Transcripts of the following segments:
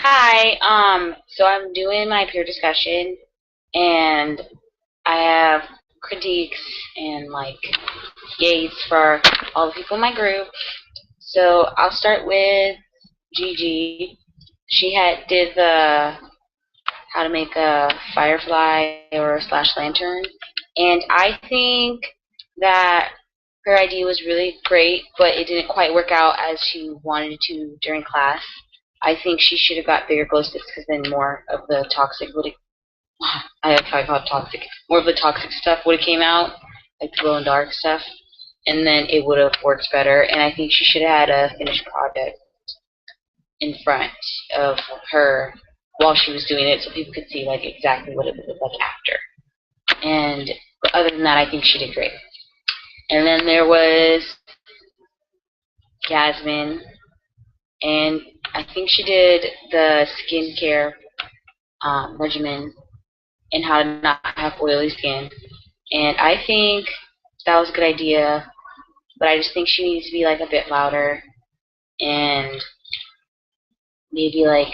Hi, so I'm doing my peer discussion and I have critiques and like yays for all the people in my group. So I'll start with Gigi. She did the how to make a firefly or a slash lantern, and I think that her idea was really great, but it didn't quite work out as she wanted it to during class. I think she should have got bigger glow sticks because then more of the toxic would have, I probably call it toxic, more of the toxic stuff would have came out, like the glow and dark stuff, and then it would have worked better. And I think she should have had a finished product in front of her while she was doing it so people could see like exactly what it would look like after. And other than that, I think she did great. And then there was Jasmine, and I think she did the skincare regimen and how to not have oily skin. And I think that was a good idea, but I just think she needs to be like a bit louder and maybe like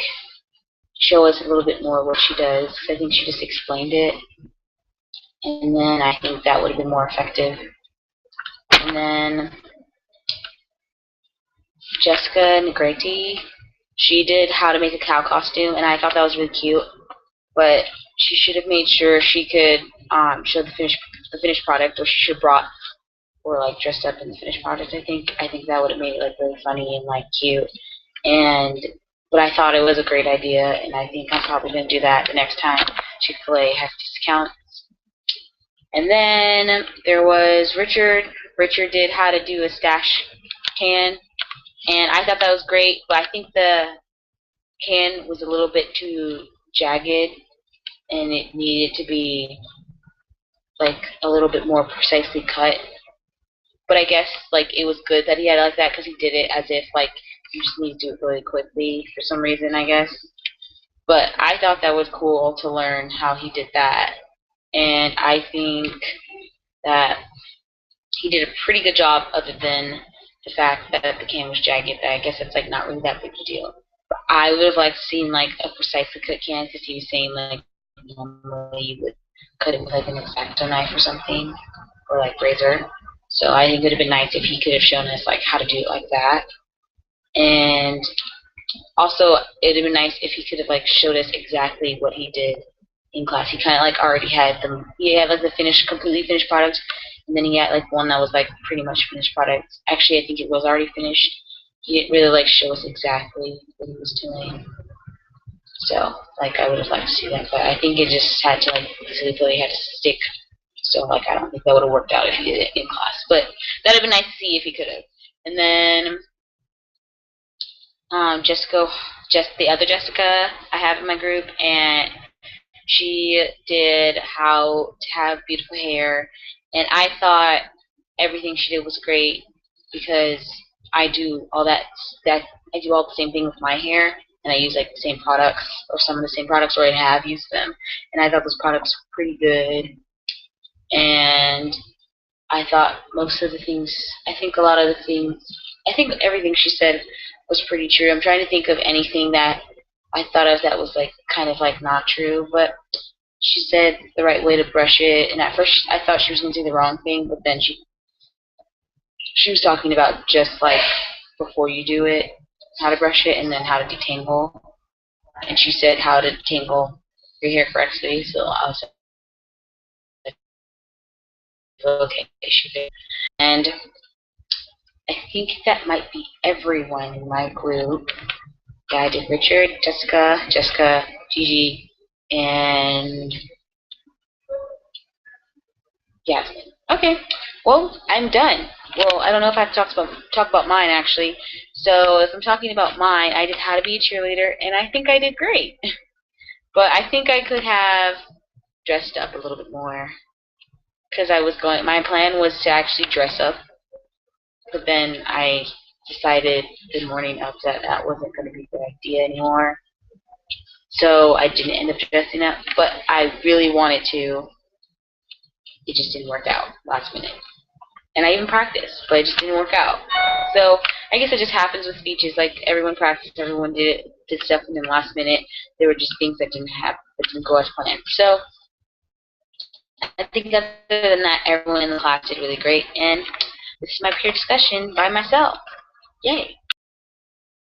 show us a little bit more what she does. 'Cause I think she just explained it, and then I think that would have been more effective. And then Jessica Negrete, she did how to make a cow costume, and I thought that was really cute. But she should have made sure she could show the finished product, or she should have brought or like dressed up in the finished product. I think that would have made it like really funny and like cute. And but I thought it was a great idea, and I think I'm probably gonna do that the next time Chick-fil-A has discounts. And then there was Richard. Richard did how to do a stash can, and I thought that was great. But I think the can was a little bit too jagged, and it needed to be like a little bit more precisely cut. But I guess like it was good that he had it like that because he did it as if like you just need to do it really quickly for some reason, I guess. But I thought that was cool to learn how he did that, and I think that he did a pretty good job other than the fact that the can was jagged. I guess it's like not really that big a deal. But I would have liked seen like a precisely cut can because he was saying like normally you would cut it with like an X-Acto knife or something or like razor. So I think it would have been nice if he could have shown us like how to do it like that. And also, it would have been nice if he could have like showed us exactly what he did in class. He kind of like already had them. He had like the finished, completely finished product, and then he had like one that was like pretty much finished product. Actually, I think it was already finished. He didn't really like show us exactly what he was doing. So like I would have liked to see that, but I think it just had to like physically had to stick. So like I don't think that would have worked out if he did it in class. But that'd have been nice to see if he could have. And then Jessica, just the other Jessica I have in my group, and she did how to have beautiful hair, and I thought everything she did was great because I do all that I do all the same thing with my hair, and I use like the same products or some of the same products, or I have used them, and I thought those products were pretty good, and I thought most of the things, I think a lot of the things, I think everything she said was pretty true. I'm trying to think of anything that I thought of that was like kind of like not true, but she said the right way to brush it, and at first I thought she was going to do the wrong thing, but then she was talking about just like before you do it, how to brush it, and then how to detangle, and she said how to detangle your hair correctly, so I was like, okay, she did. And I think that might be everyone in my group. Yeah, I did Richard, Jessica, Gigi, and Yasmin. Okay, well, I'm done. Well, I don't know if I have to talk about mine actually. So if I'm talking about mine, I did how to be a cheerleader, and I think I did great. But I think I could have dressed up a little bit more because I was going. My plan was to actually dress up, but then I decided the morning of that that wasn't going to be a good idea anymore. So I didn't end up dressing up, but I really wanted to. It just didn't work out last minute. And I even practiced, but it just didn't work out. So I guess it just happens with speeches. Like everyone practiced, everyone did it did stuff in the last minute. There were just things that didn't go as planned. So I think other than that, everyone in the class did really great, and this is my peer discussion by myself. Yay!